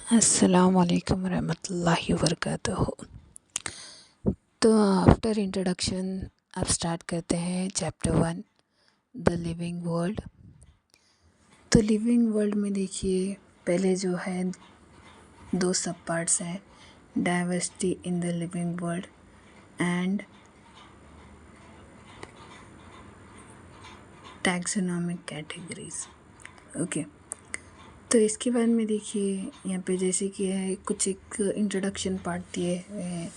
अस्सलाम वालेकुम रहमतुल्लाहि वबरकातुहू। तो आफ्टर इंट्रोडक्शन अब स्टार्ट करते हैं चैप्टर 1, द लिविंग वर्ल्ड। तो लिविंग वर्ल्ड में देखिए, पहले जो है दो सब पार्ट्स हैं, diversity in the living world and taxonomic categories. Okay, तो इसके बारे में देखिए यहाँ पे जैसे कि है कुछ एक इंट्रोडक्शन पार्ट दिए हुए हैं।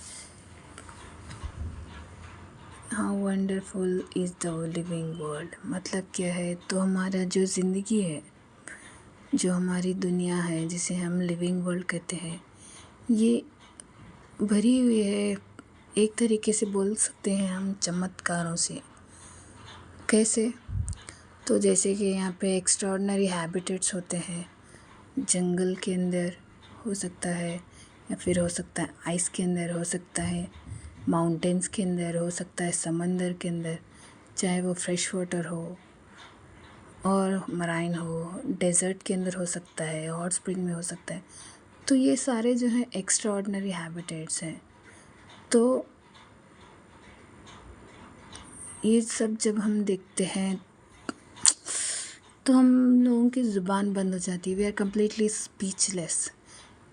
How wonderful is the living world, मतलब क्या है, तो हमारा जो ज़िंदगी है, जो हमारी दुनिया है जिसे हम लिविंग वर्ल्ड कहते हैं, ये भरी हुई है, एक तरीके से बोल सकते हैं हम चमत्कारों से। कैसे? तो जैसे कि यहाँ पे एक्स्ट्राऑर्डिनरी हैबिटेट्स होते हैं, जंगल के अंदर हो सकता है, या फिर हो सकता है आइस के अंदर हो सकता है, माउंटेन्स के अंदर हो सकता है, समंदर के अंदर, चाहे वो फ्रेश वाटर हो और मराइन हो, डेज़र्ट के अंदर हो सकता है, हॉट स्प्रिंग में हो सकता है। तो ये सारे जो हैं एक्स्ट्रा ऑर्डिनरी हैबिटेट्स हैं। तो ये सब जब हम देखते हैं तो हम लोगों की ज़ुबान बंद हो जाती है, वी आर कम्प्लीटली स्पीचलेस।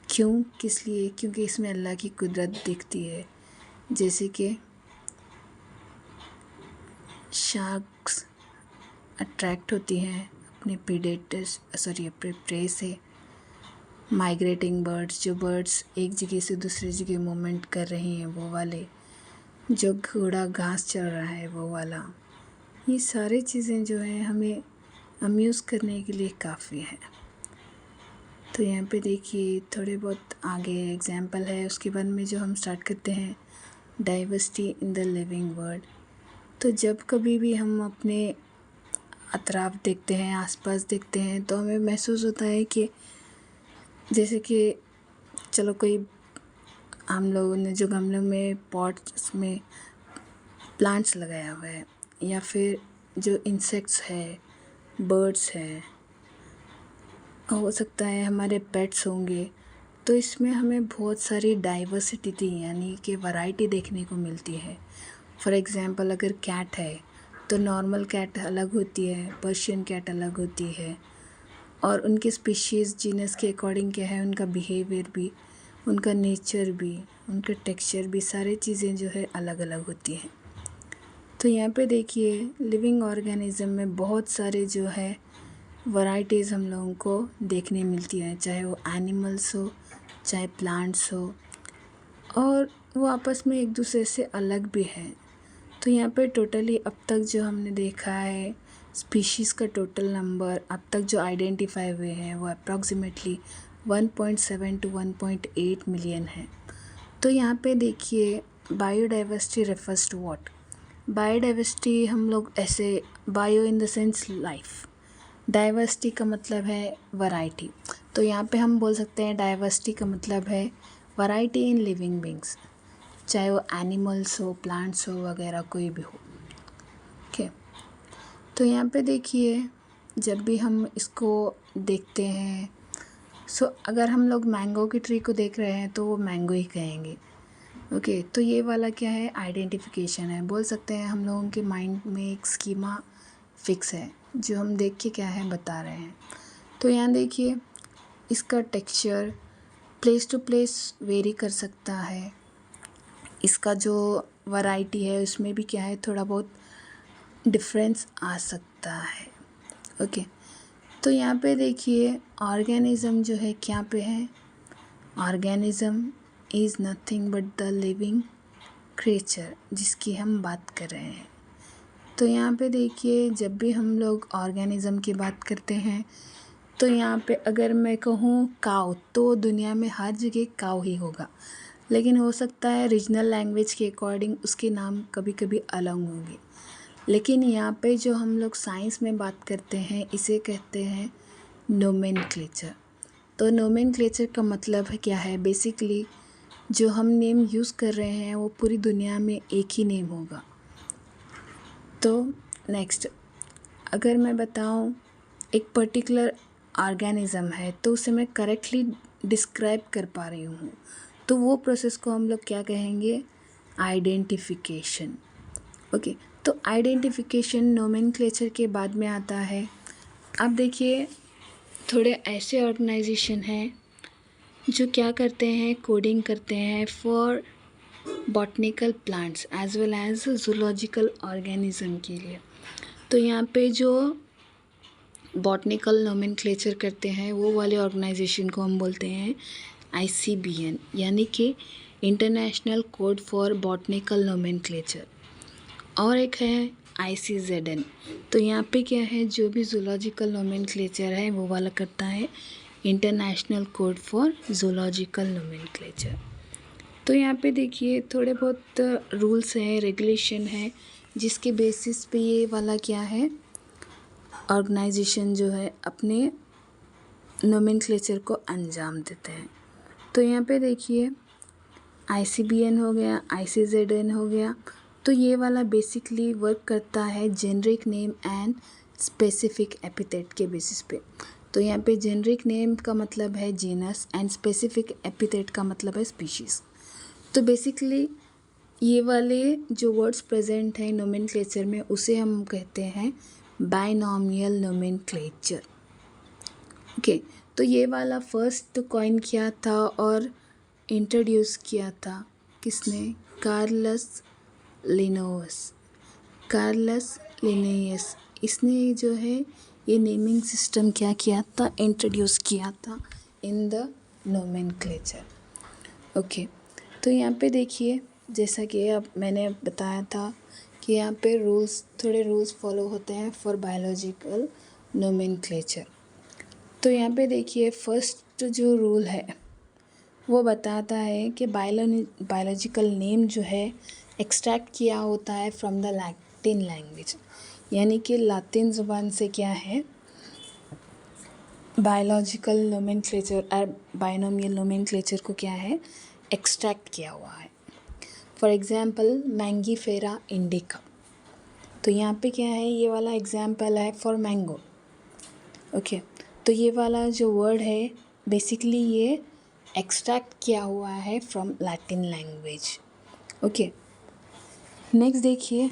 क्यों? किस लिए? क्योंकि इसमें अल्लाह की कुदरत दिखती है। जैसे कि शार्क्स अट्रैक्ट होती हैं अपने अपने प्रे से। माइग्रेटिंग बर्ड्स, जो बर्ड्स एक जगह से दूसरी जगह मूवमेंट कर रही हैं वो वाले, जो घोड़ा घास चल रहा है वो वाला, ये सारी चीज़ें जो हैं हमें अम्यूज़ करने के लिए काफ़ी है। तो यहाँ पे देखिए थोड़े बहुत आगे एग्जाम्पल है, उसके बाद में जो हम स्टार्ट करते हैं diversity in the living world. तो जब कभी भी हम अपने अतराफ देखते हैं, आसपास देखते हैं, तो हमें महसूस होता है कि जैसे कि चलो कोई हम लोगों ने जो गमलों में पॉट्स में प्लांट्स लगाया हुआ है, या फिर जो इंसेक्ट्स है, बर्ड्स हैं, हो सकता है हमारे पेट्स होंगे, तो इसमें हमें बहुत सारी डाइवर्सिटी थी, यानी कि वैरायटी देखने को मिलती है। फॉर एग्ज़ाम्पल अगर कैट है तो नॉर्मल कैट अलग होती है, पर्शियन कैट अलग होती है, और उनके स्पीशीज़ जीनस के अकॉर्डिंग क्या है, उनका बिहेवियर भी, उनका नेचर भी, उनका टेक्सचर भी, सारी चीज़ें जो है अलग अलग होती हैं। तो यहाँ पे देखिए लिविंग ऑर्गेनिज़म में बहुत सारे जो है वैरायटीज़ हम लोगों को देखने मिलती हैं, चाहे वो एनिमल्स हो, चाहे प्लांट्स हो, और वो आपस में एक दूसरे से अलग भी हैं। तो यहाँ पे टोटली अब तक जो हमने देखा है स्पीशीज़ का टोटल नंबर अब तक जो आइडेंटिफाई हुए हैं वो अप्रॉक्सीमेटली 1.7 to 1.8 मिलियन है। तो यहाँ पे देखिए biodiversity refers to what. Biodiversity हम लोग ऐसे, bio in the sense life, diversity का मतलब है वैरायटी। तो यहाँ पे हम बोल सकते हैं डाइवर्सिटी का मतलब है वैरायटी इन लिविंग बींग्स, चाहे वो एनिमल्स हो, प्लांट्स हो, वगैरह कोई भी हो। ओके, तो यहाँ पे देखिए जब भी हम इसको देखते हैं, अगर हम लोग मैंगो की ट्री को देख रहे हैं तो वो मैंगो ही कहेंगे। ओके, तो ये वाला क्या है, आइडेंटिफिकेशन है, बोल सकते हैं हम लोगों के माइंड में एक स्कीमा फिक्स है जो हम देख के क्या है बता रहे हैं। तो यहाँ देखिए इसका texture place to place vary कर सकता है, इसका जो वैरायटी है उसमें भी क्या है थोड़ा बहुत डिफरेंस आ सकता है। ओके, तो यहाँ पे देखिए ऑर्गेनिज़म जो है क्या पे है, organism is nothing but the living creature जिसकी हम बात कर रहे हैं। तो यहाँ पे देखिए जब भी हम लोग ऑर्गेनिज़म की बात करते हैं तो यहाँ पे अगर मैं कहूँ काऊ, तो दुनिया में हर जगह काऊ ही होगा, लेकिन हो सकता है रीजनल लैंग्वेज के अकॉर्डिंग उसके नाम कभी कभी अलग होंगे। लेकिन यहाँ पे जो हम लोग साइंस में बात करते हैं इसे कहते हैं नोमेनक्लेचर। तो नोमेनक्लेचर का मतलब है क्या है, बेसिकली जो हम नेम यूज़ कर रहे हैं वो पूरी दुनिया में एक ही नेम होगा। तो नेक्स्ट अगर मैं बताऊँ एक पर्टिकुलर ऑर्गेनिज़म है तो उसे मैं करेक्टली डिस्क्राइब कर पा रही हूँ, तो वो प्रोसेस को हम लोग क्या कहेंगे, आइडेंटिफिकेशन। ओके, तो आइडेंटिफिकेशन नोमेनक्लेचर के बाद में आता है। अब देखिए, थोड़े ऐसे ऑर्गेनाइजेशन हैं जो क्या करते हैं, कोडिंग करते हैं for botanical plants as well as zoological organism के लिए। तो यहाँ पे जो बॉटनिकल नोमेनक्लेचर करते हैं वो वाले ऑर्गेनाइजेशन को हम बोलते हैं ICBN, यानी कि international code for botanical nomenclature. और एक है ICZN। तो यहाँ पे क्या है, जो भी जूलॉजिकल नोमेनक्लेचर है वो वाला करता है international code for zoological nomenclature. तो यहाँ पे देखिए थोड़े बहुत रूल्स हैं, रेगुलेशन है, जिसके बेसिस पे ये वाला क्या है, ऑर्गेनाइजेशन जो है अपने नोमेनक्लेचर को अंजाम देते हैं। तो यहाँ पे देखिए ICBN हो गया, ICZN हो गया। तो ये वाला बेसिकली वर्क करता है generic name and specific epithet के बेसिस पे। तो यहाँ पे जेनरिक नेम का मतलब है जीनस एंड स्पेसिफिक एपिथेट का मतलब है स्पीशीज़। तो बेसिकली ये वाले जो वर्ड्स प्रेजेंट हैं नोमेनक्लेचर में उसे हम कहते हैं बाइनॉमियल नोमेनक्लेचर। ओके, तो ये वाला फर्स्ट कॉइन किया था और इंट्रोड्यूस किया था किसने, कार्लस लिनेयस। इसने जो है ये नेमिंग सिस्टम क्या किया था, इंट्रोड्यूस किया था इन द नोमेनक्लेचर। ओके, तो यहाँ पे देखिए, जैसा कि अब मैंने बताया था कि यहाँ पे थोड़े रूल्स फॉलो होते हैं फॉर बायोलॉजिकल नोमेनक्लेचर। तो यहाँ पे देखिए फर्स्ट जो रूल है वो बताता है कि बायोलॉजिकल नेम जो है एक्सट्रैक्ट किया होता है फ्रॉम द लैटिन लैंग्वेज, यानी कि लातिन ज़ुबान से क्या है, बायोलॉजिकल नोमेनक्लेचर और बाइनोमियल नोमेनक्लेचर को क्या है, एक्सट्रैक्ट किया हुआ है। For example Mangifera indica. तो यहाँ पे क्या है, ये वाला एग्ज़ाम्पल है फॉर मैंगो। ओके, तो ये वाला जो वर्ड है बेसिकली ये एक्सट्रैक्ट किया हुआ है from Latin language. Okay, next देखिए,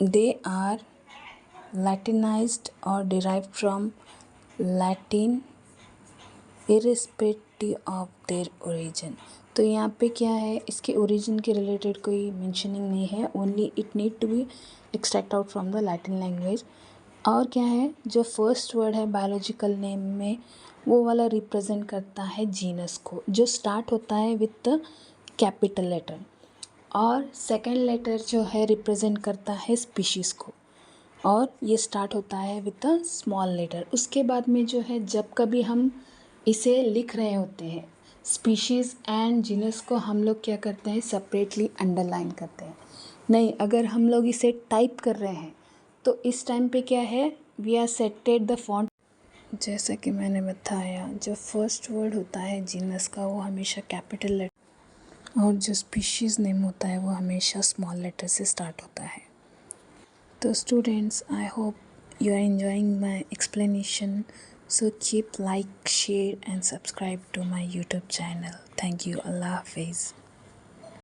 दे आर लैटिनाइज्ड और derived from Latin irrespective of their origin. तो यहाँ पे क्या है, इसके ओरिजिन के रिलेटेड कोई मेंशनिंग नहीं है, only it need to be extract out from the Latin language. और क्या है, जो फर्स्ट वर्ड है बायोलॉजिकल नेम में वो वाला रिप्रेजेंट करता है जीनस को, जो स्टार्ट होता है विथ द कैपिटल लेटर, और सेकेंड लेटर जो है रिप्रेजेंट करता है स्पीशीज़ को, और ये स्टार्ट होता है विथ द स्मॉल लेटर। उसके बाद में जो है, जब कभी हम इसे लिख रहे होते हैं स्पीशीज़ एंड जीनस को, हम लोग क्या करते हैं, सेपरेटली अंडरलाइन करते हैं। नहीं, अगर हम लोग इसे टाइप कर रहे हैं तो इस टाइम पे क्या है, we are seated the font. जैसा कि मैंने बताया, जो फर्स्ट वर्ड होता है जीनस का वो हमेशा कैपिटल लेटर, और जो स्पीशीज़ नेम होता है वो हमेशा स्मॉल लेटर से स्टार्ट होता है। तो students, I hope you are enjoying my explanation, so keep like, share and subscribe to my YouTube channel. Thank you. Allah Hafiz.